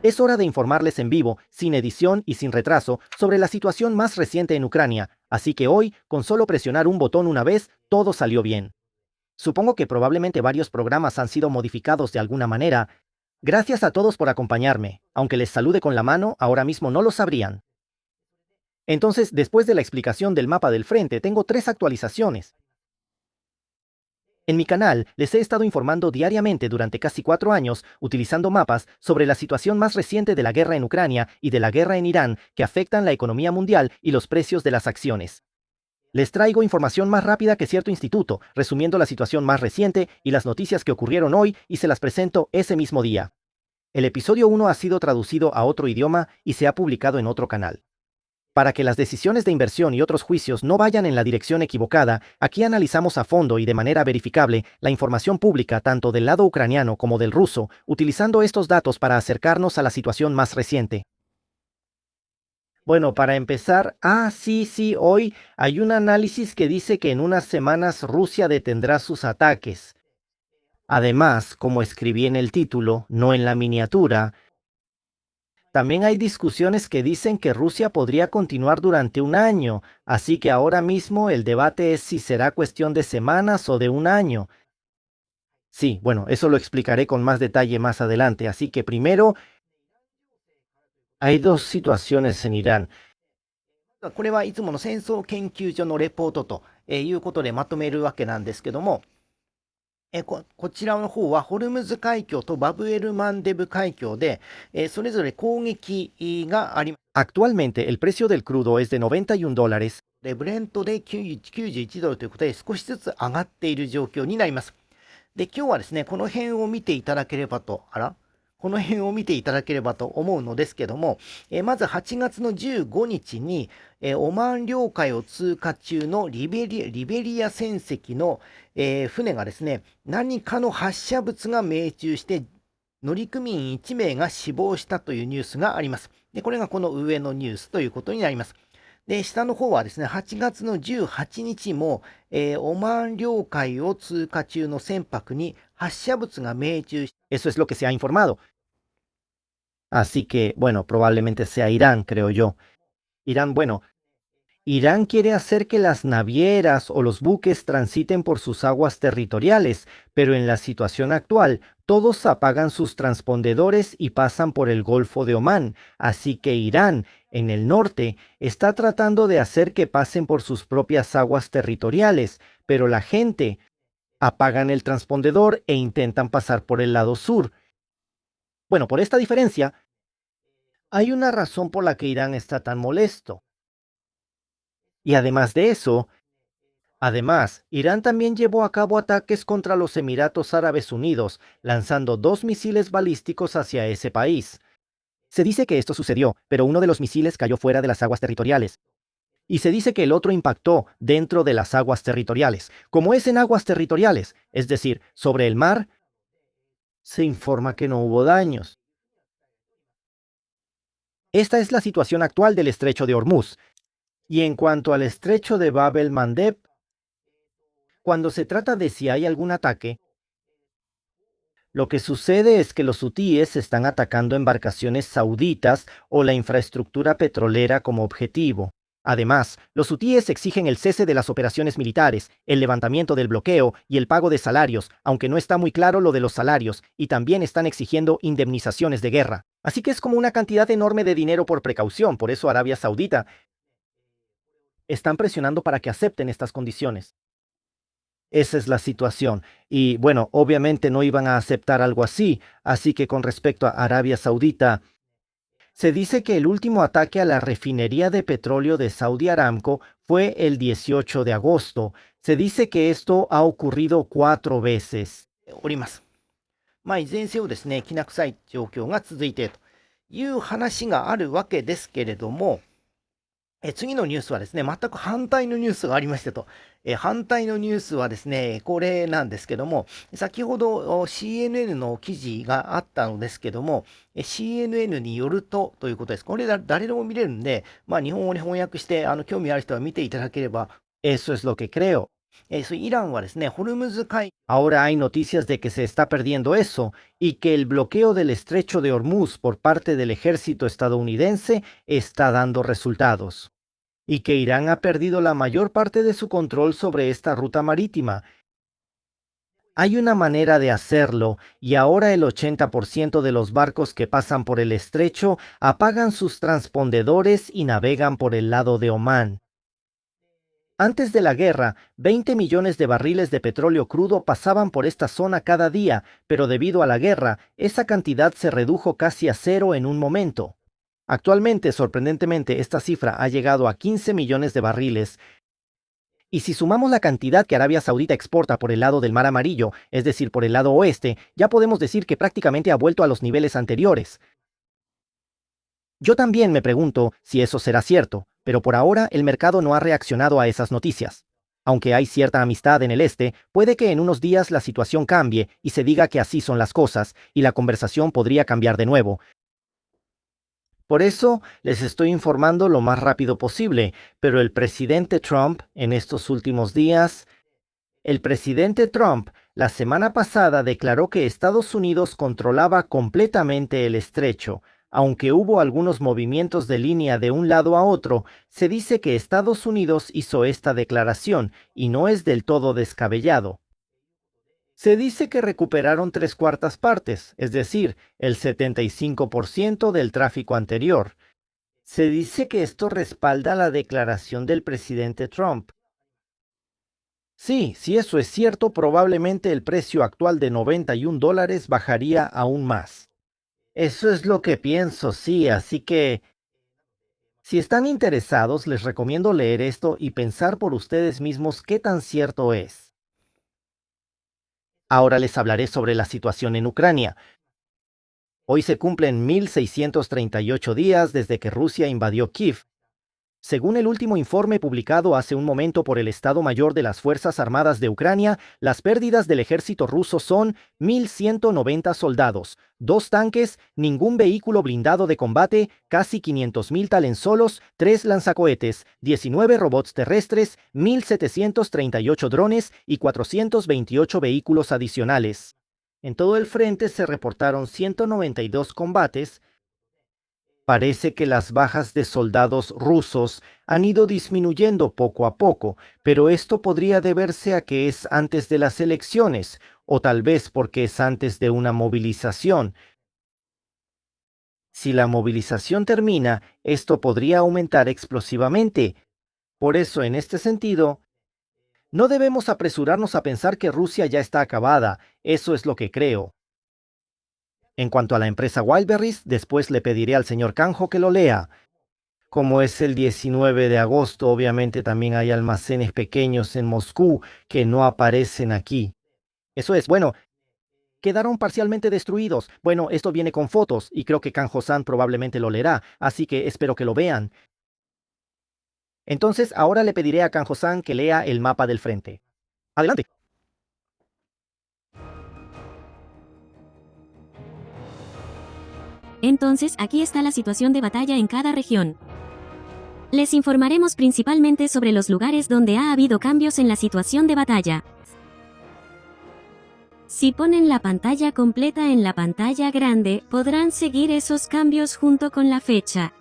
Es hora de informarles en vivo, sin edición y sin retraso, sobre la situación más reciente en Ucrania, así que hoy, con solo presionar un botón una vez, todo salió bien. Supongo que probablemente varios programas han sido modificados de alguna manera. Gracias a todos por acompañarme. Aunque les salude con la mano, ahora mismo no lo sabrían. Entonces, después de la explicación del mapa del frente, tengo 3 actualizaciones. En mi canal les he estado informando diariamente durante casi 4 años, utilizando mapas sobre la situación más reciente de la guerra en Ucrania y de la guerra en Irán que afectan la economía mundial y los precios de las acciones. Les traigo información más rápida que cierto instituto, resumiendo la situación más reciente y las noticias que ocurrieron hoy y se las presento ese mismo día. El episodio 1 ha sido traducido a otro idioma y se ha publicado en otro canal. Para que las decisiones de inversión y otros juicios no vayan en la dirección equivocada, aquí analizamos a fondo y de manera verificable la información pública tanto del lado ucraniano como del ruso, utilizando estos datos para acercarnos a la situación más reciente. Bueno, para empezar, sí, hoy hay un análisis que dice que en unas semanas Rusia detendrá sus ataques. Además, como escribí en el título, no en la miniatura, también hay discusiones que dicen que Rusia podría continuar durante un año, así que ahora mismo el debate es si será cuestión de semanas o de un año. Sí, bueno, eso lo explicaré con más detalle más adelante, así que primero hay dos situaciones en Irán. これはいつもの戦争研究所のレポートということでまとめるわけなんですけども、こちらの方はホルムズ海峡とバブエルマンデブ海峡で、それぞれ攻撃があります。Actualmente el precio del crudo es de $91. で、ブレントで91ドルということで少しずつ上がっている状況になります。で、今日はですね、この辺を見ていただければと、この辺を見ていただければと思うのですけども、まず8月の15日に、オマーン領海を通過中のリベリア船籍の、船がですね、何かの発射物が命中して乗組員1名が死亡したというニュースがあります。で、これがこの上のニュースということになります。で、下の方はですね、8月の18日も、オマーン領海を通過中の船舶に発射物が命中し、Eso es lo que se ha informado. Así que, bueno, probablemente sea Irán, creo yo. Irán, bueno, Irán quiere hacer que las navieras o los buques transiten por sus aguas territoriales, pero en la situación actual, todos apagan sus transpondedores y pasan por el Golfo de Omán, así que Irán, en el norte, está tratando de hacer que pasen por sus propias aguas territoriales, pero la gente apagan el transpondedor e intentan pasar por el lado sur. Bueno, por esta diferencia, hay una razón por la que Irán está tan molesto. Y además de eso, Irán también llevó a cabo ataques contra los Emiratos Árabes Unidos, lanzando 2 misiles balísticos hacia ese país. Se dice que esto sucedió, pero uno de los misiles cayó fuera de las aguas territoriales. Y se dice que el otro impactó dentro de las aguas territoriales. Como es en aguas territoriales, es decir, sobre el mar, se informa que no hubo daños. Esta es la situación actual del estrecho de Hormuz. Y en cuanto al estrecho de Bab el-Mandeb, cuando se trata de si hay algún ataque, lo que sucede es que los hutíes están atacando embarcaciones sauditas o la infraestructura petrolera como objetivo. Además, los hutíes exigen el cese de las operaciones militares, el levantamiento del bloqueo y el pago de salarios, aunque no está muy claro lo de los salarios, y también están exigiendo indemnizaciones de guerra. Así que es como una cantidad enorme de dinero por precaución, por eso Arabia Saudita están presionando para que acepten estas condiciones. Esa es la situación. Y bueno, obviamente no iban a aceptar algo así, así que con respecto a Arabia Saudita, se dice que el último ataque a la refinería de petróleo de Saudi Aramco fue el 18 de agosto. Se dice que esto ha ocurrido 4 veces. おります。まあ、いずれにせよですね、きな臭い状況が続いているという話があるわけですけれども、次のニュースはですね、全く反対のニュースがありましてと、反対のニュースはですね、これなんですけども、先ほど CNN の記事があったのですけども、CNN によるとということです。これ誰でも見れるんで、まあ、日本語に翻訳して、興味ある人は見ていただければ、Eso es lo que creo. Ahora hay noticias de que se está perdiendo eso y que el bloqueo del estrecho de Hormuz por parte del ejército estadounidense está dando resultados, y que Irán ha perdido la mayor parte de su control sobre esta ruta marítima. Hay una manera de hacerlo, y ahora el 80% de los barcos que pasan por el estrecho apagan sus transpondedores y navegan por el lado de Omán. Antes de la guerra, 20 millones de barriles de petróleo crudo pasaban por esta zona cada día, pero debido a la guerra, esa cantidad se redujo casi a cero en un momento. Actualmente, sorprendentemente, esta cifra ha llegado a 15 millones de barriles, y si sumamos la cantidad que Arabia Saudita exporta por el lado del Mar Amarillo, es decir, por el lado oeste, ya podemos decir que prácticamente ha vuelto a los niveles anteriores. Yo también me pregunto si eso será cierto, pero por ahora el mercado no ha reaccionado a esas noticias. Aunque hay cierta amistad en el este, puede que en unos días la situación cambie y se diga que así son las cosas, y la conversación podría cambiar de nuevo. Por eso les estoy informando lo más rápido posible, pero el presidente Trump, en estos últimos días, el presidente Trump la semana pasada declaró que Estados Unidos controlaba completamente el estrecho. Aunque hubo algunos movimientos de línea de un lado a otro, se dice que Estados Unidos hizo esta declaración y no es del todo descabellado. Se dice que recuperaron 3/4 partes, es decir, el 75% del tráfico anterior. Se dice que esto respalda la declaración del presidente Trump. Sí, si eso es cierto, probablemente el precio actual de $91 bajaría aún más. Eso es lo que pienso, sí, así que si están interesados, les recomiendo leer esto y pensar por ustedes mismos qué tan cierto es. Ahora les hablaré sobre la situación en Ucrania. Hoy se cumplen 1638 días desde que Rusia invadió Kiev. Según el último informe publicado hace un momento por el Estado Mayor de las Fuerzas Armadas de Ucrania, las pérdidas del ejército ruso son 1.190 soldados, 2 tanques, ningún vehículo blindado de combate, casi 500.000 talensolos, 3 lanzacohetes, 19 robots terrestres, 1.738 drones y 428 vehículos adicionales. En todo el frente se reportaron 192 combates. Parece que las bajas de soldados rusos han ido disminuyendo poco a poco, pero esto podría deberse a que es antes de las elecciones, o tal vez porque es antes de una movilización. Si la movilización termina, esto podría aumentar explosivamente. Por eso, en este sentido, no debemos apresurarnos a pensar que Rusia ya está acabada. Eso es lo que creo. En cuanto a la empresa Wildberries, después le pediré al señor Kanjo que lo lea. Como es el 19 de agosto, obviamente también hay almacenes pequeños en Moscú que no aparecen aquí. Eso es, bueno, quedaron parcialmente destruidos. Bueno, esto viene con fotos y creo que Kanjo-san probablemente lo leerá, así que espero que lo vean. Entonces, ahora le pediré a Kanjo-san que lea el mapa del frente. Adelante. Entonces, aquí está la situación de batalla en cada región. Les informaremos principalmente sobre los lugares donde ha habido cambios en la situación de batalla. Si ponen la pantalla completa en la pantalla grande, podrán seguir esos cambios junto con la fecha.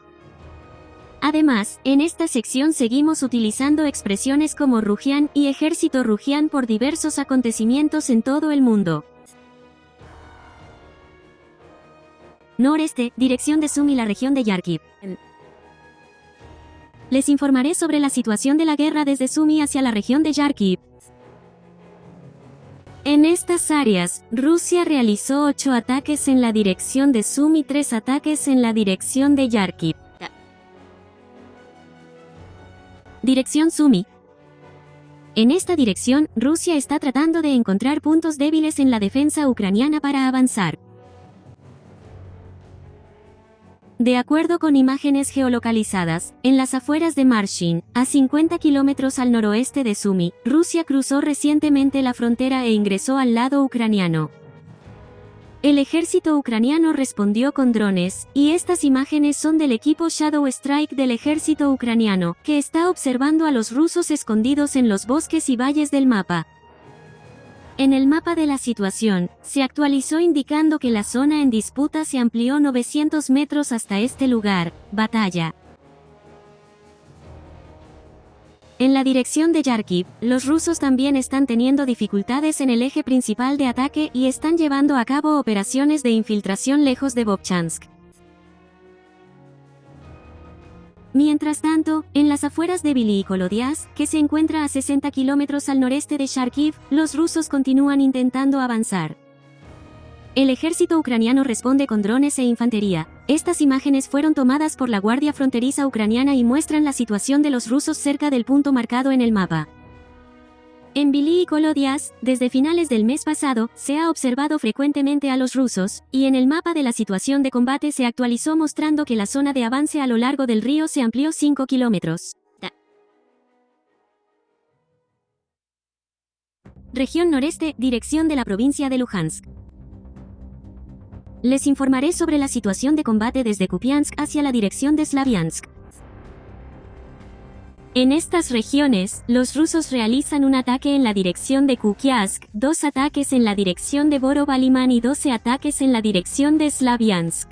Además, en esta sección seguimos utilizando expresiones como Rujian y Ejército Rujian por diversos acontecimientos en todo el mundo. Noreste, dirección de Sumi, la región de Yarkiv. Les informaré sobre la situación de la guerra desde Sumi hacia la región de Yarkiv. En estas áreas, Rusia realizó 8 ataques en la dirección de Sumi y 3 ataques en la dirección de Yarkiv. Dirección Sumi. En esta dirección, Rusia está tratando de encontrar puntos débiles en la defensa ucraniana para avanzar. De acuerdo con imágenes geolocalizadas, en las afueras de Marshin, a 50 kilómetros al noroeste de Sumi, Rusia cruzó recientemente la frontera e ingresó al lado ucraniano. El ejército ucraniano respondió con drones, y estas imágenes son del equipo Shadow Strike del ejército ucraniano, que está observando a los rusos escondidos en los bosques y valles del mapa. En el mapa de la situación, se actualizó indicando que la zona en disputa se amplió 900 metros hasta este lugar, batalla. En la dirección de Yarkiv, los rusos también están teniendo dificultades en el eje principal de ataque y están llevando a cabo operaciones de infiltración lejos de Vovchansk. Mientras tanto, en las afueras de Viliikolodiaz, que se encuentra a 60 kilómetros al noreste de Charkiv, los rusos continúan intentando avanzar. El ejército ucraniano responde con drones e infantería. Estas imágenes fueron tomadas por la Guardia Fronteriza ucraniana y muestran la situación de los rusos cerca del punto marcado en el mapa. En Viliikolodiaz, desde finales del mes pasado, se ha observado frecuentemente a los rusos, y en el mapa de la situación de combate se actualizó mostrando que la zona de avance a lo largo del río se amplió 5 kilómetros. Región noreste, dirección de la provincia de Luhansk. Les informaré sobre la situación de combate desde Kupiansk hacia la dirección de Slaviansk. En estas regiones, los rusos realizan un ataque en la dirección de Kupiansk, 2 ataques en la dirección de Borovo-Liman y 12 ataques en la dirección de Slaviansk.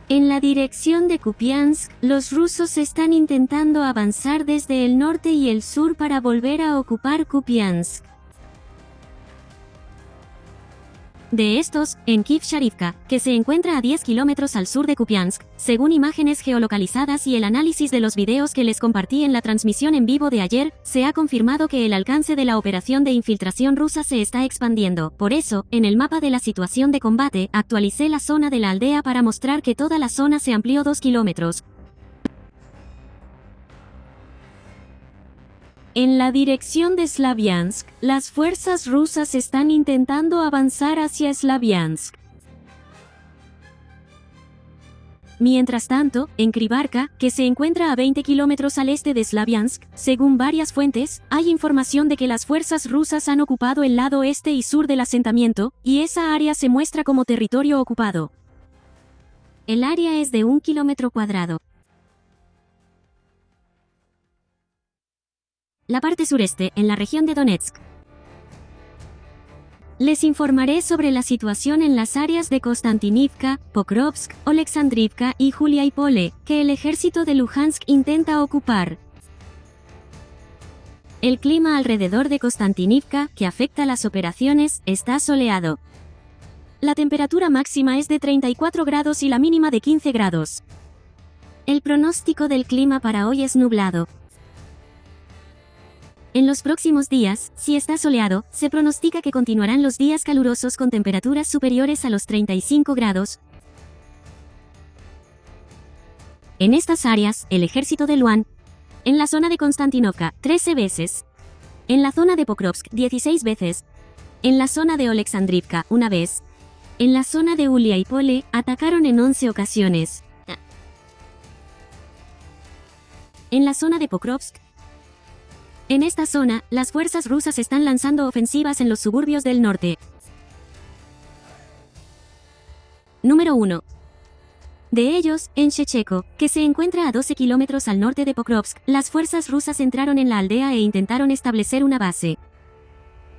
En la dirección de Kupiansk, los rusos están intentando avanzar desde el norte y el sur para volver a ocupar Kupiansk. De estos, en Kiev-Sharivka, que se encuentra a 10 kilómetros al sur de Kupiansk, según imágenes geolocalizadas y el análisis de los videos que les compartí en la transmisión en vivo de ayer, se ha confirmado que el alcance de la operación de infiltración rusa se está expandiendo. Por eso, en el mapa de la situación de combate, actualicé la zona de la aldea para mostrar que toda la zona se amplió 2 kilómetros. En la dirección de Slaviansk, las fuerzas rusas están intentando avanzar hacia Slaviansk. Mientras tanto, en Krybarka, que se encuentra a 20 kilómetros al este de Slaviansk, según varias fuentes, hay información de que las fuerzas rusas han ocupado el lado este y sur del asentamiento, y esa área se muestra como territorio ocupado. El área es de 1 kilómetro cuadrado. La parte sureste, en la región de Donetsk. Les informaré sobre la situación en las áreas de Konstantinivka, Pokrovsk, Oleksandrivka y Juliaipole, que el ejército de Luhansk intenta ocupar. El clima alrededor de Konstantinivka, que afecta las operaciones, está soleado. La temperatura máxima es de 34 grados y la mínima de 15 grados. El pronóstico del clima para hoy es nublado. En los próximos días, si está soleado, se pronostica que continuarán los días calurosos con temperaturas superiores a los 35 grados. En estas áreas, el ejército de Luhan, en la zona de Konstantinovka, 13 veces, en la zona de Pokrovsk, 16 veces, en la zona de Oleksandrivka, 1 vez, en la zona de Uliaipole, atacaron en 11 ocasiones. En la zona de Pokrovsk, en esta zona, las fuerzas rusas están lanzando ofensivas en los suburbios del norte. Número 1. De ellos, en Shecheko, que se encuentra a 12 kilómetros al norte de Pokrovsk, las fuerzas rusas entraron en la aldea e intentaron establecer una base.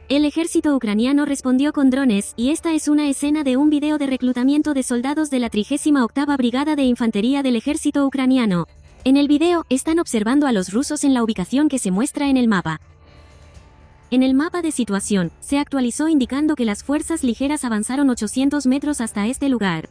El ejército ucraniano respondió con drones, y esta es una escena de un video de reclutamiento de soldados de la 38ª Brigada de Infantería del ejército ucraniano. En el video, están observando a los rusos en la ubicación que se muestra en el mapa. En el mapa de situación, se actualizó indicando que las fuerzas ligeras avanzaron 800 metros hasta este lugar.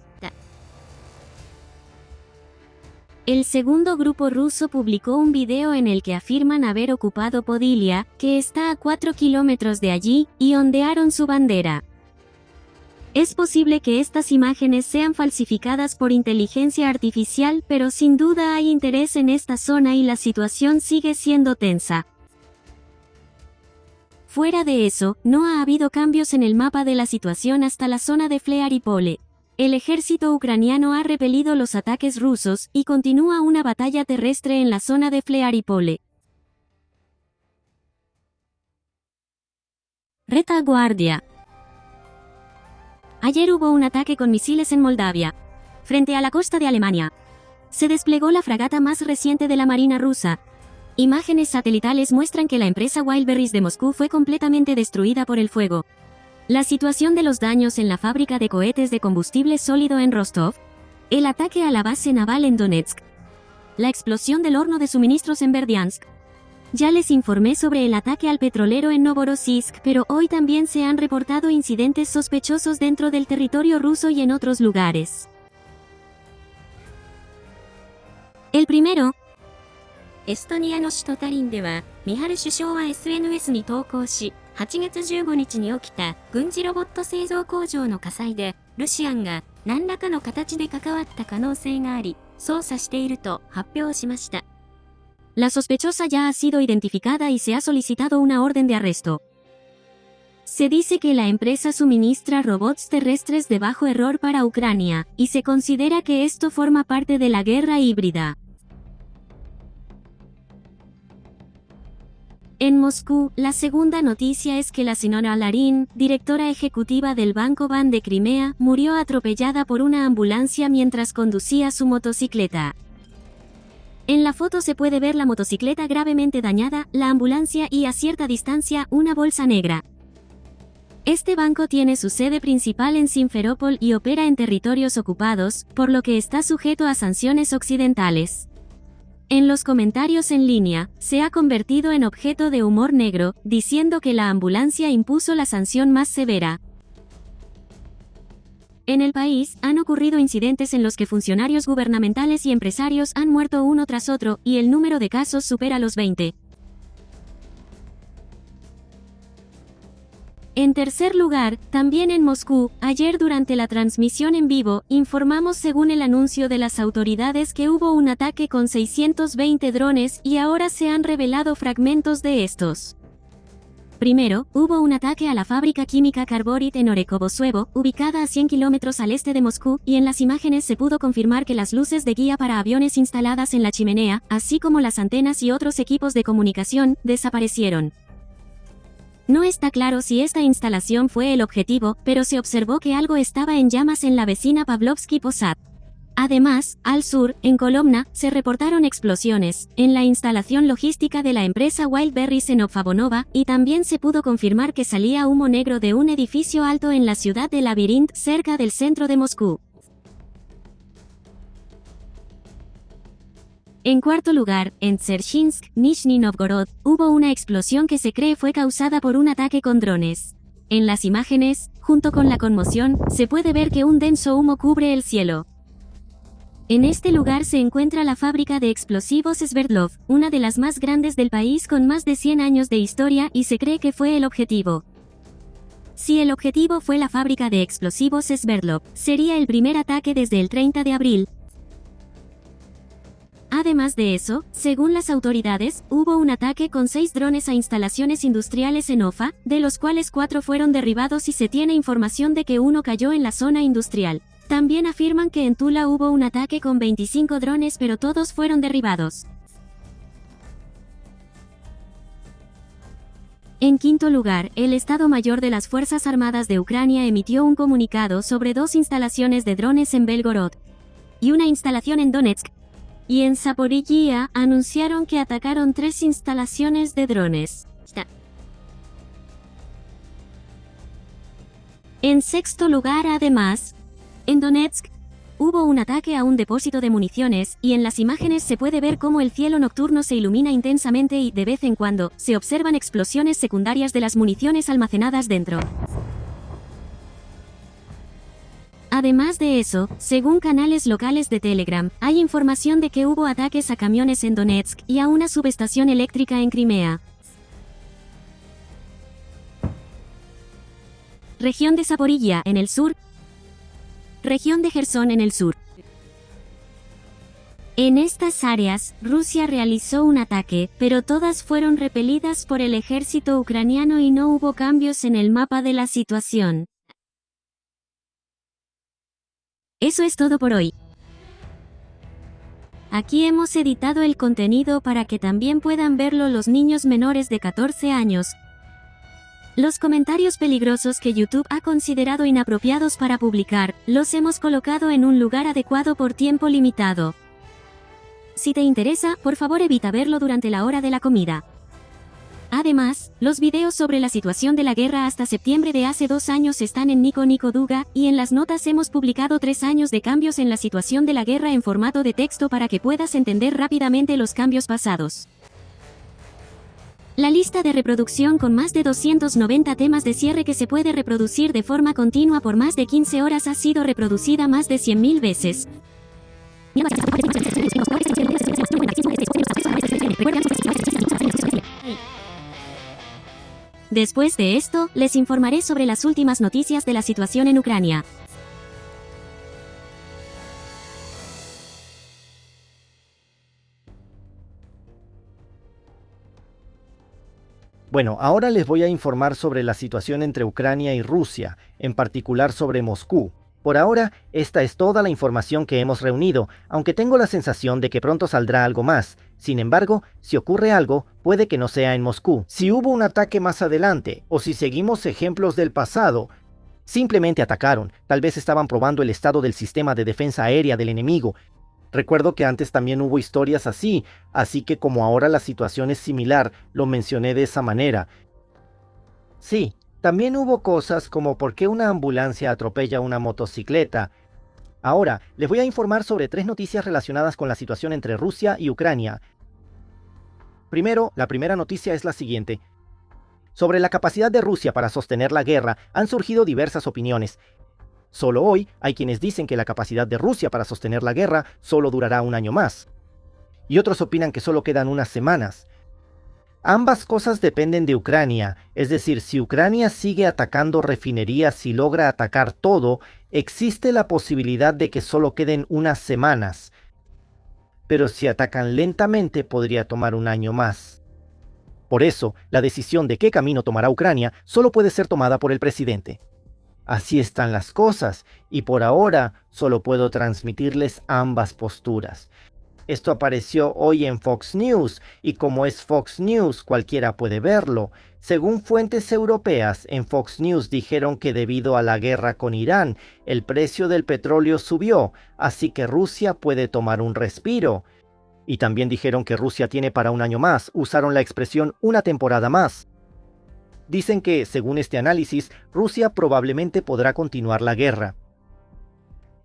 El segundo grupo ruso publicó un video en el que afirman haber ocupado Podilia, que está a 4 kilómetros de allí, y ondearon su bandera. Es posible que estas imágenes sean falsificadas por inteligencia artificial, pero sin duda hay interés en esta zona y la situación sigue siendo tensa. Fuera de eso, no ha habido cambios en el mapa de la situación hasta la zona de Flearipole. El ejército ucraniano ha repelido los ataques rusos y continúa una batalla terrestre en la zona de Flearipole. Retaguardia. Ayer hubo un ataque con misiles en Moldavia, frente a la costa de Alemania. Se desplegó la fragata más reciente de la Marina rusa. Imágenes satelitales muestran que la empresa Wildberries de Moscú fue completamente destruida por el fuego. La situación de los daños en la fábrica de cohetes de combustible sólido en Rostov. El ataque a la base naval en Donetsk. La explosión del horno de suministros en Berdiansk. Ya les informé sobre el ataque al petrolero en Novorossiysk, pero hoy también se han reportado incidentes sospechosos dentro del territorio ruso y en otros lugares. El primero, エストニアの首都タリンでは、ミハル首相は SNS に投稿し、8月15日に起きた軍事ロボット製造工場の火災で、ルシアンが何らかの形で関わった可能性があり、捜査していると発表しました。La sospechosa ya ha sido identificada y se ha solicitado una orden de arresto. Se dice que la empresa suministra robots terrestres de bajo error para Ucrania, y se considera que esto forma parte de la guerra híbrida. En Moscú, la segunda noticia es que la señora Larín, directora ejecutiva del Banco Ban de Crimea, murió atropellada por una ambulancia mientras conducía su motocicleta. En la foto se puede ver la motocicleta gravemente dañada, la ambulancia y a cierta distancia una bolsa negra. Este banco tiene su sede principal en Simferópol y opera en territorios ocupados, por lo que está sujeto a sanciones occidentales. En los comentarios en línea, se ha convertido en objeto de humor negro, diciendo que la ambulancia impuso la sanción más severa. En el país, han ocurrido incidentes en los que funcionarios gubernamentales y empresarios han muerto uno tras otro, y el número de casos supera los 20. En tercer lugar, también en Moscú, ayer durante la transmisión en vivo, informamos según el anuncio de las autoridades que hubo un ataque con 620 drones y ahora se han revelado fragmentos de estos. Primero, hubo un ataque a la fábrica química Karborit en Orekobosuevo, ubicada a 100 kilómetros al este de Moscú, y en las imágenes se pudo confirmar que las luces de guía para aviones instaladas en la chimenea, así como las antenas y otros equipos de comunicación, desaparecieron. No está claro si esta instalación fue el objetivo, pero se observó que algo estaba en llamas en la vecina Pavlovsky Posad. Además, al sur, en Kolomna, se reportaron explosiones en la instalación logística de la empresa Wildberries en Obfabonova, y también se pudo confirmar que salía humo negro de un edificio alto en la ciudad de Labirint, cerca del centro de Moscú. En cuarto lugar, en Dzerzhinsk, Nizhny Novgorod, hubo una explosión que se cree fue causada por un ataque con drones. En las imágenes, junto con la conmoción, se puede ver que un denso humo cubre el cielo. En este lugar se encuentra la fábrica de explosivos Sverdlov, una de las más grandes del país con más de 100 años de historia, y se cree que fue el objetivo. Si el objetivo fue la fábrica de explosivos Sverdlov, sería el primer ataque desde el 30 de abril. Además de eso, según las autoridades, hubo un ataque con 6 drones a instalaciones industriales en Ofa, de los cuales 4 fueron derribados y se tiene información de que uno cayó en la zona industrial. También afirman que en Tula hubo un ataque con 25 drones, pero todos fueron derribados. En quinto lugar, el Estado Mayor de las Fuerzas Armadas de Ucrania emitió un comunicado sobre 2 instalaciones de drones en Belgorod y una instalación en Donetsk. Y en Zaporizhia anunciaron que atacaron 3 instalaciones de drones. En sexto lugar, además, en Donetsk, hubo un ataque a un depósito de municiones, y en las imágenes se puede ver cómo el cielo nocturno se ilumina intensamente y, de vez en cuando, se observan explosiones secundarias de las municiones almacenadas dentro. Además de eso, según canales locales de Telegram, hay información de que hubo ataques a camiones en Donetsk y a una subestación eléctrica en Crimea. Región de Zaporizhia, en el sur. Región de Jersón, en el sur. En estas áreas, Rusia realizó un ataque, pero todas fueron repelidas por el ejército ucraniano y no hubo cambios en el mapa de la situación. Eso es todo por hoy. Aquí hemos editado el contenido para que también puedan verlo los niños menores de 14 años. Los comentarios peligrosos que YouTube ha considerado inapropiados para publicar, los hemos colocado en un lugar adecuado por tiempo limitado. Si te interesa, por favor evita verlo durante la hora de la comida. Además, los videos sobre la situación de la guerra hasta septiembre de hace 2 años están en Nico Nico Duga, y en las notas hemos publicado 3 años de cambios en la situación de la guerra en formato de texto para que puedas entender rápidamente los cambios pasados. La lista de reproducción con más de 290 temas de cierre que se puede reproducir de forma continua por más de 15 horas ha sido reproducida más de 100.000 veces. Después de esto, les informaré sobre las últimas noticias de la situación en Ucrania. Bueno, ahora les voy a informar sobre la situación entre Ucrania y Rusia, en particular sobre Moscú. Por ahora, esta es toda la información que hemos reunido, aunque tengo la sensación de que pronto saldrá algo más. Sin embargo, si ocurre algo, puede que no sea en Moscú. Si hubo un ataque más adelante, o si seguimos ejemplos del pasado, simplemente atacaron. Tal vez estaban probando el estado del sistema de defensa aérea del enemigo. Recuerdo que antes también hubo historias así que como ahora la situación es similar, lo mencioné de esa manera. Sí, también hubo cosas como por qué una ambulancia atropella una motocicleta. Ahora, les voy a informar sobre 3 noticias relacionadas con la situación entre Rusia y Ucrania. Primero, la primera noticia es la siguiente. Sobre la capacidad de Rusia para sostener la guerra, han surgido diversas opiniones. Solo hoy hay quienes dicen que la capacidad de Rusia para sostener la guerra solo durará un año más. Y otros opinan que solo quedan unas semanas. Ambas cosas dependen de Ucrania, es decir, si Ucrania sigue atacando refinerías y logra atacar todo, existe la posibilidad de que solo queden unas semanas. Pero si atacan lentamente podría tomar un año más. Por eso, la decisión de qué camino tomará Ucrania solo puede ser tomada por el presidente. Así están las cosas, y por ahora solo puedo transmitirles ambas posturas. Esto apareció hoy en Fox News, y como es Fox News, cualquiera puede verlo. Según fuentes europeas, en Fox News dijeron que debido a la guerra con Irán, el precio del petróleo subió, así que Rusia puede tomar un respiro. Y también dijeron que Rusia tiene para un año más, usaron la expresión una temporada más. Dicen que, según este análisis, Rusia probablemente podrá continuar la guerra.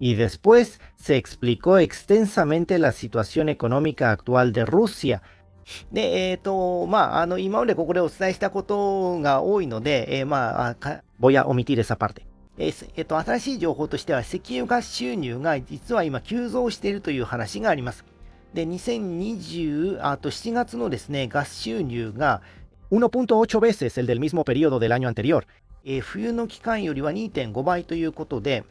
Y después se explicó extensamente la situación económica actual de Rusia. 今までここでお伝えしたことが多いので、voy a omitir esa parte. 新しい情報としては、石油ガス収入が実は今急増しているという話があります。で、7月のですね、ガス収入が 1.8 veces el del mismo periodo del año anterior. 冬の期間よりは 2.5 倍ということで、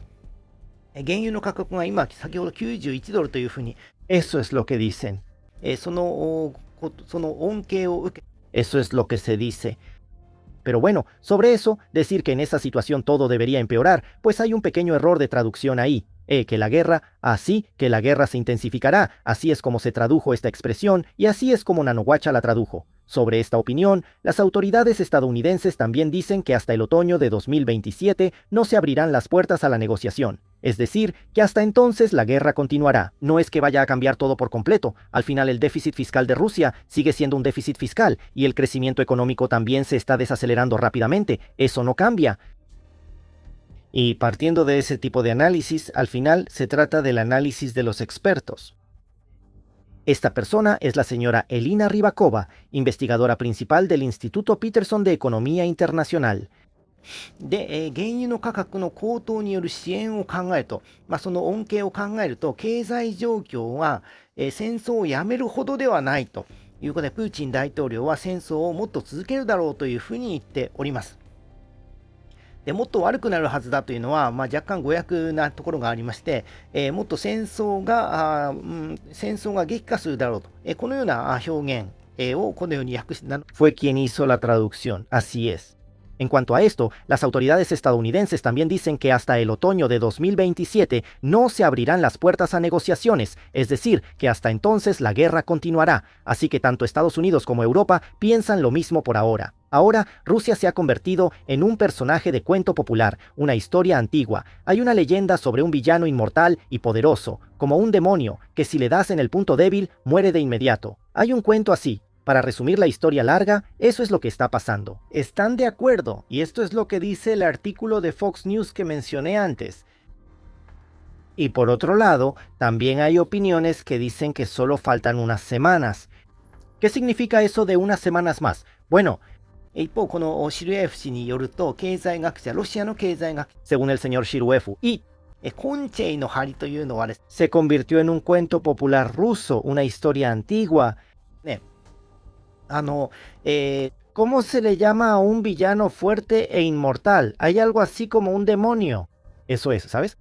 原油の価格が今先ほど91ドルというふうに、eso es lo que dicen. その恩恵を受け、eso es lo que se dice. Pero bueno, sobre eso, decir que en esa situación todo debería empeorar, pues hay un pequeño error de traducción ahí. Que la guerra se intensificará, así es como se tradujo esta expresión y así es como Nanoguacha la tradujo. Sobre esta opinión, las autoridades estadounidenses también dicen que hasta el otoño de 2027 no se abrirán las puertas a la negociación. Es decir, que hasta entonces la guerra continuará. No es que vaya a cambiar todo por completo. Al final el déficit fiscal de Rusia sigue siendo un déficit fiscal y el crecimiento económico también se está desacelerando rápidamente. Eso no cambia. Y partiendo de ese tipo de análisis, al final se trata del análisis de los expertos. Esta persona es la señora Elina Rybakova, investigadora principal del Instituto Peterson de Economía Internacional. で、原油の価格の高騰による支援を考えると、その恩恵を考えると、経済状況は、戦争をやめるほどではないということで、プーチン大統領は戦争をもっと続けるだろうというふうに言っております。でもっと悪くなるはずだというのは、若干誤訳なところがありまして、もっと戦争が激化するだろうと、このような表現をこのように訳して、fue quien hizo la traducción, así es. En cuanto a esto, las autoridades estadounidenses también dicen que hasta el otoño de 2027 no se abrirán las puertas a negociaciones, es decir, que hasta entonces la guerra continuará, así que tanto Estados Unidos como Europa piensan lo mismo por ahora. Ahora, Rusia se ha convertido en un personaje de cuento popular, una historia antigua. Hay una leyenda sobre un villano inmortal y poderoso, como un demonio, que si le das en el punto débil, muere de inmediato. Hay un cuento así. Para resumir la historia larga, eso es lo que está pasando. Están de acuerdo, y esto es lo que dice el artículo de Fox News que mencioné antes. Y por otro lado, también hay opiniones que dicen que solo faltan unas semanas. ¿Qué significa eso de unas semanas más? Bueno, según el señor Shiruefu, y se convirtió en un cuento popular ruso, una historia antigua. ¿Cómo se le llama a un villano fuerte e inmortal? Hay algo así como un demonio. Eso es, ¿sabes?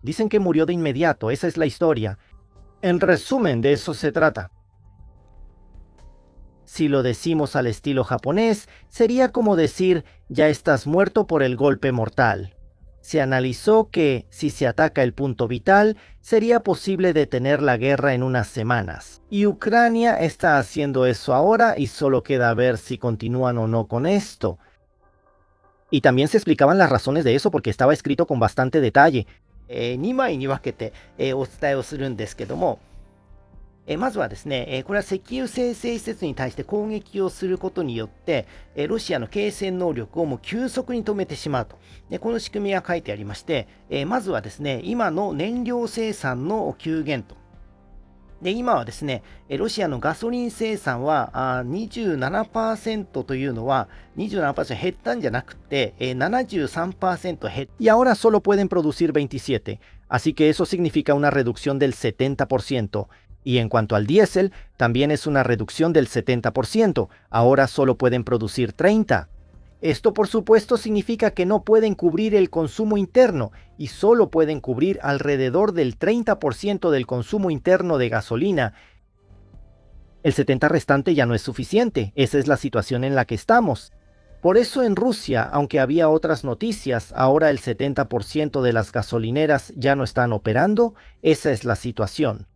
Dicen que murió de inmediato, esa es la historia. En resumen, de eso se trata. Si lo decimos al estilo japonés, sería como decir, ya estás muerto por el golpe mortal. Se analizó que, si se ataca el punto vital, sería posible detener la guerra en unas semanas. Y Ucrania está haciendo eso ahora y solo queda ver si continúan o no con esto. Y también se explicaban las razones de eso porque estaba escrito con bastante detalle. 2枚に分けてお伝えをするんですけども、まずはですね、これは石油精製施設に対して攻撃をすることによって、ロシアの継戦能力をもう急速に止めてしまうと。この仕組みが書いてありまして、まずはですね、今の燃料生産の急減と。今はですね、ロシアのガソリン生産は27% というのは 27% 減ったんじゃなくて 73% 減った。Y ahora solo pueden producir 27, así que eso significa una reducción del 70%. Y en cuanto al diésel, también es una reducción del 70%, ahora solo pueden producir 30. Esto por supuesto significa que no pueden cubrir el consumo interno y solo pueden cubrir alrededor del 30% del consumo interno de gasolina. El 70% restante ya no es suficiente, esa es la situación en la que estamos. Por eso en Rusia, aunque había otras noticias, ahora el 70% de las gasolineras ya no están operando, esa es la situación.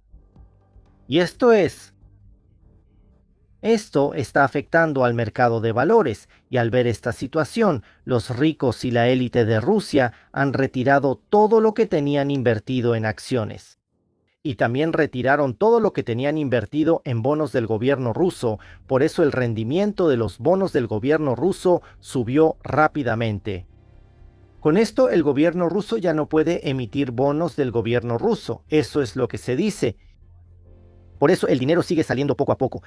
Y esto está afectando al mercado de valores, y al ver esta situación, los ricos y la élite de Rusia han retirado todo lo que tenían invertido en acciones. Y también retiraron todo lo que tenían invertido en bonos del gobierno ruso, por eso el rendimiento de los bonos del gobierno ruso subió rápidamente. Con esto, el gobierno ruso ya no puede emitir bonos del gobierno ruso, eso es lo que se dice. Por eso el dinero sigue saliendo poco a poco.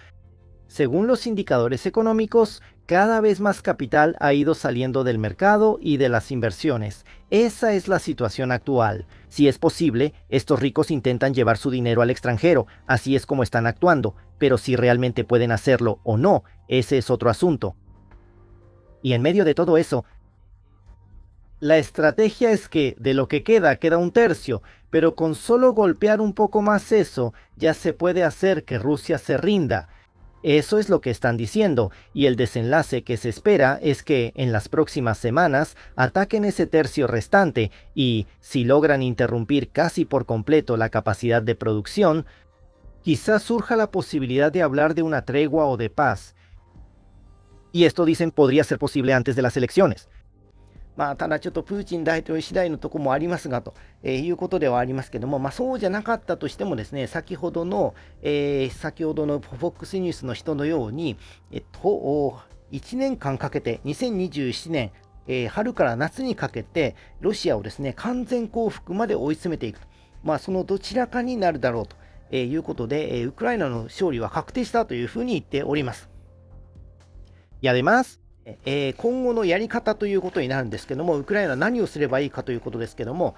Según los indicadores económicos, cada vez más capital ha ido saliendo del mercado y de las inversiones. Esa es la situación actual. Si es posible, estos ricos intentan llevar su dinero al extranjero, así es como están actuando, pero si realmente pueden hacerlo o no, ese es otro asunto. Y en medio de todo eso, la estrategia es que de lo que queda un tercio, pero con solo golpear un poco más eso, ya se puede hacer que Rusia se rinda. Eso es lo que están diciendo, y el desenlace que se espera es que en las próximas semanas ataquen ese tercio restante y, si logran interrumpir casi por completo la capacidad de producción, quizás surja la posibilidad de hablar de una tregua o de paz. Y esto dicen podría ser posible antes de las elecciones. ただちょっとプーチン大統領次第のところもありますがということではありますけども、そうじゃなかったとしてもですね、先ほどの FOX ニュースの人のように、1年間かけて2027年、春から夏にかけてロシアをですね、完全降伏まで追い詰めていくと、そのどちらかになるだろうということで、ウクライナの勝利は確定したというふうに言っております。Y además今後のやり方ということになるんですけども、ウクライナは何をすればいいかということですけども、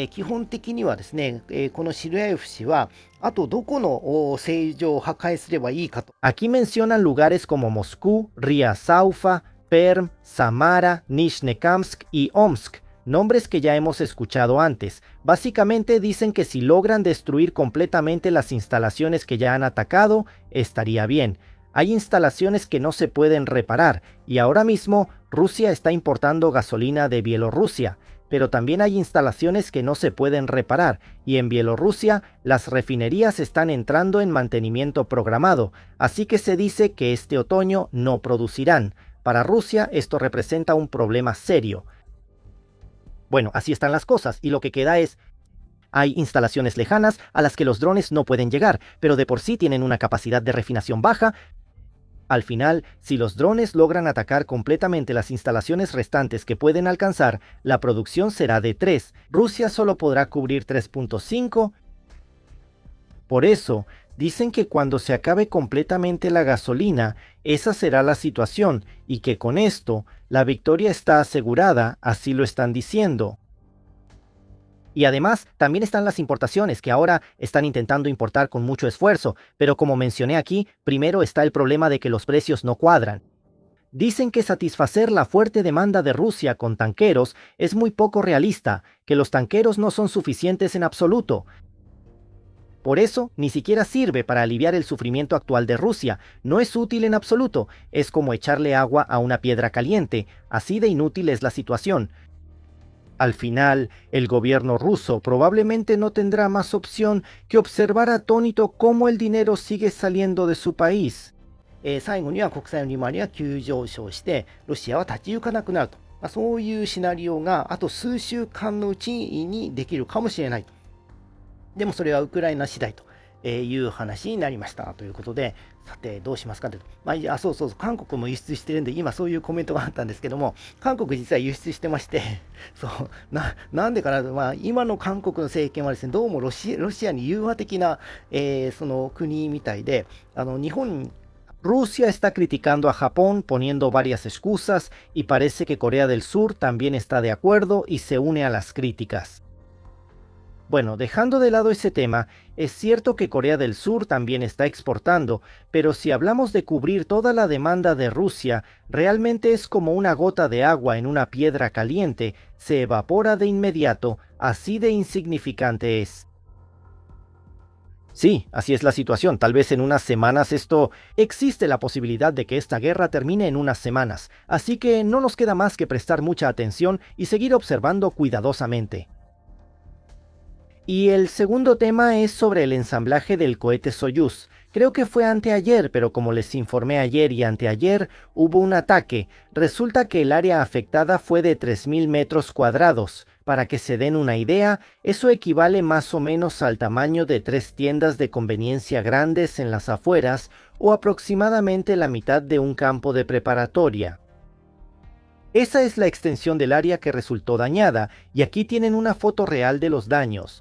基本的にはですね、このシルヤエフ氏はあとどこの政治を破壊すればいいかと。Aquí mencionan lugares como Moscú, Riazaufa, Perm, Samara, Nizhnekamsk y Omsk, nombres que ya hemos escuchado antes. Básicamente dicen que si logran destruir completamente las instalaciones que ya han atacado, estaría bien. Hay instalaciones que no se pueden reparar y ahora mismo Rusia está importando gasolina de Bielorrusia, pero también hay instalaciones que no se pueden reparar y en Bielorrusia las refinerías están entrando en mantenimiento programado, así que se dice que este otoño no producirán. Para Rusia esto representa un problema serio. Bueno, así están las cosas y lo que queda es: hay instalaciones lejanas a las que los drones no pueden llegar, pero de por sí tienen una capacidad de refinación baja. Al final, si los drones logran atacar completamente las instalaciones restantes que pueden alcanzar, la producción será de 3. Rusia solo podrá cubrir 3.5. Por eso, dicen que cuando se acabe completamente la gasolina, esa será la situación y que con esto, la victoria está asegurada, así lo están diciendo. Y además, también están las importaciones, que ahora están intentando importar con mucho esfuerzo, pero como mencioné aquí, primero está el problema de que los precios no cuadran. Dicen que satisfacer la fuerte demanda de Rusia con tanqueros es muy poco realista, que los tanqueros no son suficientes en absoluto. Por eso, ni siquiera sirve para aliviar el sufrimiento actual de Rusia, no es útil en absoluto, es como echarle agua a una piedra caliente, así de inútil es la situación. Al final, el gobierno ruso probablemente no tendrá más opción que observar atónito cómo el dinero sigue saliendo de su país. 最後には国債の利回りが急上昇してロシアは立ち行かなくなると、そういうシナリオがあと数週間のうちにできるかもしれないと。でもそれはウクライナ次第という話になりましたということで、さてどうしますかというと、そうそうそう、韓国も輸出してるんで、今そういうコメントがあったんですけども、韓国実は輸出してまして、そうなんでかなと、今の韓国の政権はですね、どうもロシアに融和的な、その国みたいで、日本 Rusia está criticando a Japón poniendo varias excusas y parece que Corea del Sur también está de acuerdo y se une a las críticas. Bueno, dejando de lado ese tema, es cierto que Corea del Sur también está exportando, pero si hablamos de cubrir toda la demanda de Rusia, realmente es como una gota de agua en una piedra caliente, se evapora de inmediato, así de insignificante es. Sí, así es la situación. Tal vez en unas semanas existe la posibilidad de que esta guerra termine en unas semanas, así que no nos queda más que prestar mucha atención y seguir observando cuidadosamente. Y el segundo tema es sobre el ensamblaje del cohete Soyuz. Creo que fue anteayer, pero como les informé ayer y anteayer, hubo un ataque. Resulta que el área afectada fue de 3.000 metros cuadrados. Para que se den una idea, eso equivale más o menos al tamaño de 3 tiendas de conveniencia grandes en las afueras o aproximadamente la mitad de un campo de preparatoria. Esa es la extensión del área que resultó dañada, y aquí tienen una foto real de los daños.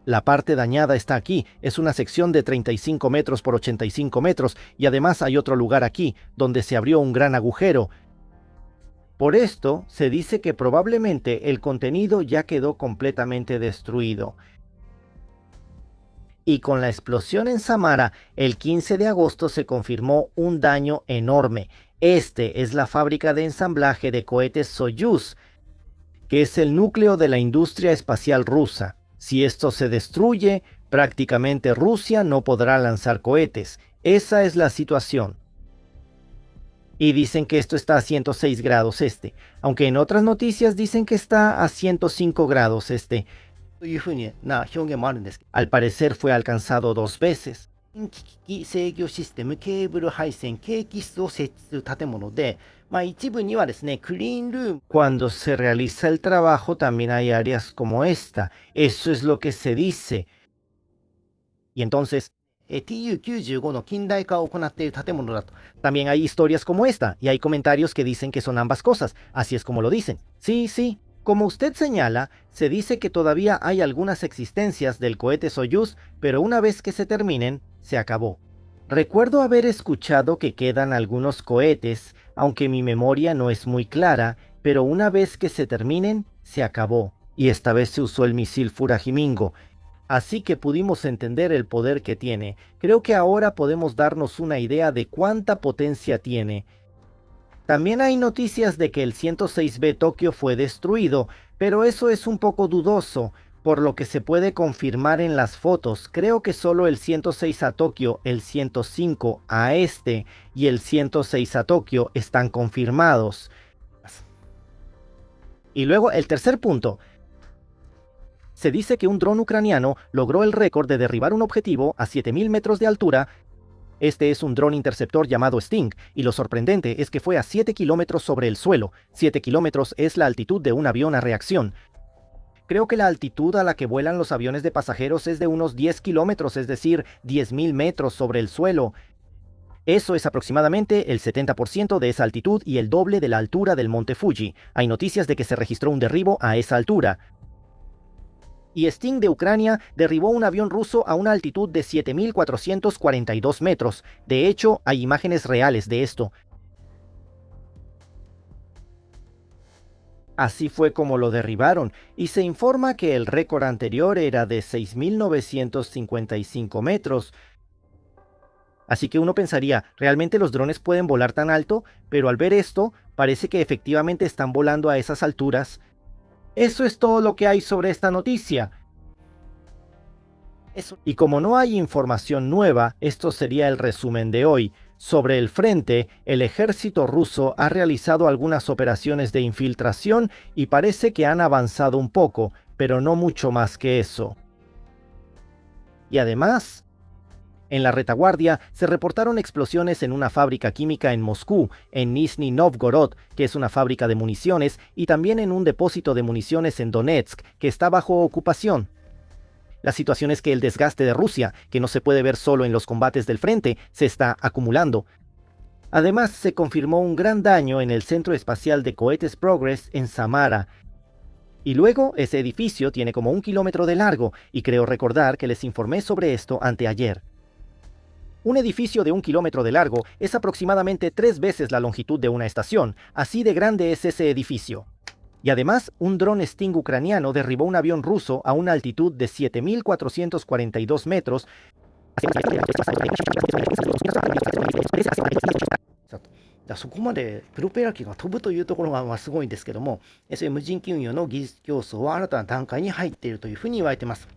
La parte dañada está aquí, es una sección de 35 metros por 85 metros y además hay otro lugar aquí, donde se abrió un gran agujero. Por esto, se dice que probablemente el contenido ya quedó completamente destruido. Y con la explosión en Samara, el 15 de agosto se confirmó un daño enorme. Este es la fábrica de ensamblaje de cohetes Soyuz, que es el núcleo de la industria espacial rusa. Si esto se destruye, prácticamente Rusia no podrá lanzar cohetes. Esa es la situación. Y dicen que esto está a 106 grados este, aunque en otras noticias dicen que está a 105 grados este. というふうな表現もあるんですけど、 Al parecer fue alcanzado 2 veces. 電気機器制御システム、ケーブル配線、計器室を設置する建物で、一部にはですね、クリーンルーム Cuando se realiza el trabajo también hay áreas como esta. Eso es lo que se dice. Y entonces, TU-95 の近代化を行っている建物だと。 también hay historias como esta, y hay comentarios que dicen que son ambas cosas. Así es como lo dicen. Sí, sí. Como usted señala, se dice que todavía hay algunas existencias del cohete Soyuz, pero una vez que se terminen, se acabó. Recuerdo haber escuchado que quedan algunos cohetes, aunque mi memoria no es muy clara, pero una vez que se terminen, se acabó. Y esta vez se usó el misil Furajimingo. Así que pudimos entender el poder que tiene. Creo que ahora podemos darnos una idea de cuánta potencia tiene. También hay noticias de que el 106B Tokio fue destruido, pero eso es un poco dudoso, Por lo que se puede confirmar en las fotos, creo que solo el 106 a Tokio, el 105 a este y el 106 a Tokio están confirmados. Y luego el tercer punto. Se dice que un dron ucraniano logró el récord de derribar un objetivo a 7000 metros de altura. Este es un dron interceptor llamado Sting, y lo sorprendente es que fue a 7 kilómetros sobre el suelo. 7 kilómetros es la altitud de un avión a reacción. Creo que la altitud a la que vuelan los aviones de pasajeros es de unos 10 kilómetros, es decir, 10.000 metros sobre el suelo. Eso es aproximadamente el 70% de esa altitud y el doble de la altura del monte Fuji. Hay noticias de que se registró un derribo a esa altura. Y Sting de Ucrania derribó un avión ruso a una altitud de 7.442 metros. De hecho, hay imágenes reales de esto. Así fue como lo derribaron, y se informa que el récord anterior era de 6.955 metros. Así que uno pensaría, ¿realmente los drones pueden volar tan alto? Pero al ver esto, parece que efectivamente están volando a esas alturas. Eso es todo lo que hay sobre esta noticia. Y como no hay información nueva, esto sería el resumen de hoy. Sobre el frente, el ejército ruso ha realizado algunas operaciones de infiltración y parece que han avanzado un poco, pero no mucho más que eso. Y además, en la retaguardia se reportaron explosiones en una fábrica química en Moscú, en Nizhny Novgorod, que es una fábrica de municiones, y también en un depósito de municiones en Donetsk, que está bajo ocupación. La situación es que el desgaste de Rusia, que no se puede ver solo en los combates del frente, se está acumulando. Además, se confirmó un gran daño en el centro espacial de cohetes Progress en Samara. Y luego, ese edificio tiene como 1 kilómetro de largo, y creo recordar que les informé sobre esto anteayer. Un edificio de 1 kilómetro de largo es aproximadamente 3 veces la longitud de una estación, así de grande es ese edificio. Y además, un dron Sting ucraniano derribó un avión ruso a una altitud de 7.442 metros. そこまでプロペラ機が飛ぶというところがすごいんですけども、そういう無人機運用の技術競争は新たな段階に入っているというふうに言われています。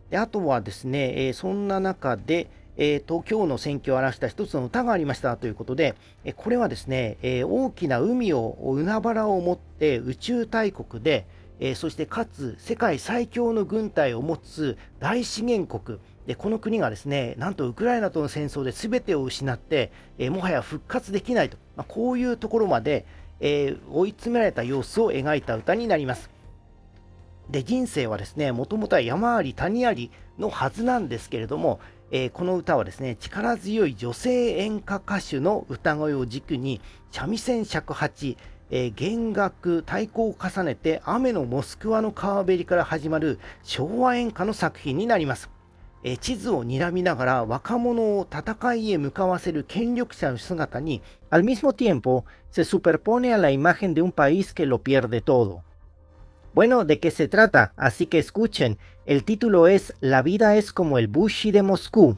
であとはですね、そんな中で、今日の選挙を表した一つの歌がありましたということで、これはですね、大きな海を海原を持って宇宙大国で、そしてかつ世界最強の軍隊を持つ大資源国で、この国がですね、なんとウクライナとの戦争で全てを失って、もはや復活できないと、こういうところまで、追い詰められた様子を描いた歌になります。で、人生はですね、もともとは山あり谷ありのはずなんですけれども、この歌はですね、力強い女性演歌歌手の歌声を軸に三味線尺八、弦楽太鼓を重ねて雨のモスクワの川べりから始まる昭和演歌の作品になります。地図を睨みながら若者を戦いへ向かわせる権力者の姿に、al mismo tiempo, se superpone a la imagen de un país que lo pierde todo. Bueno, ¿de qué se trata? Así que escuchen, el título es La vida es como el Bushi de Moscú.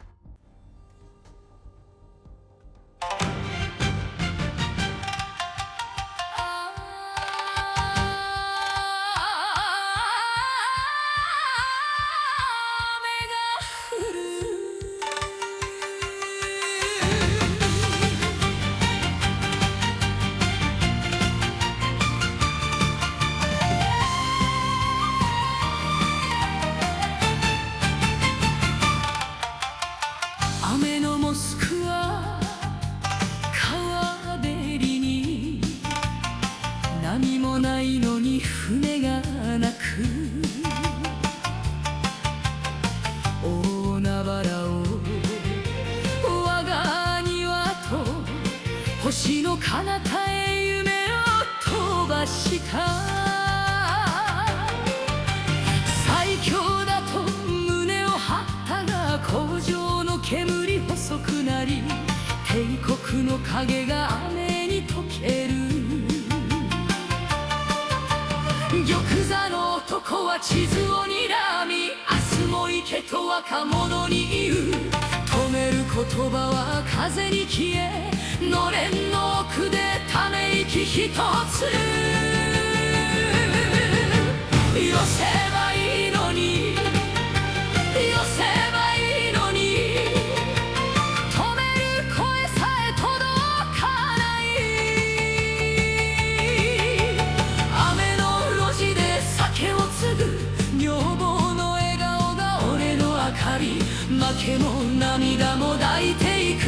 いていく。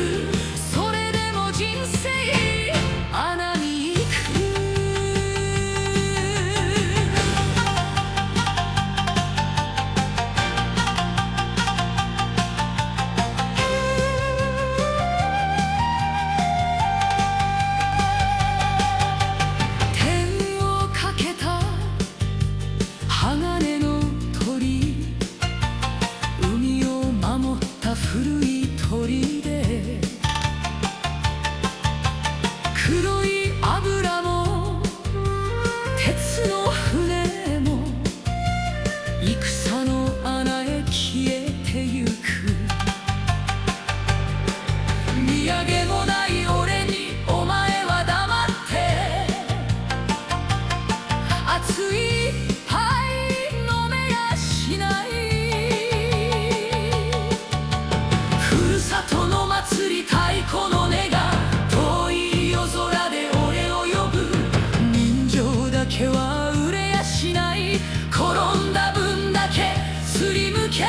それでも人生穴に行く。天をかけた鋼の鳥、海を守った古い鳥で、黒い油も鉄の船も戦の穴へ消えてゆく。見上げもない俺にお前は黙って、熱い杯飲めやしない。ふるさとの祭り太鼓の音が遠い夜空で俺を呼ぶ。人情だけは売れやしない。転んだ分だけすりむける。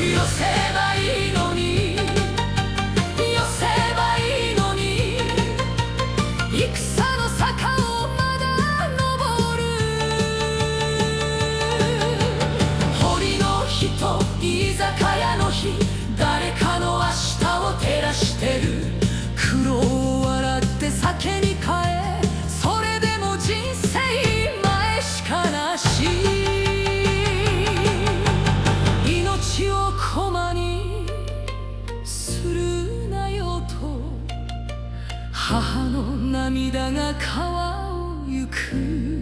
寄せばいいのに、寄せばいいのに、戦の坂をまだ登る。堀の日と居酒屋の日、誰かの明日を照らしてる。苦労を笑って酒に変え、それでも人生前しかなし。命を駒にするなよと、母の涙が川を行く。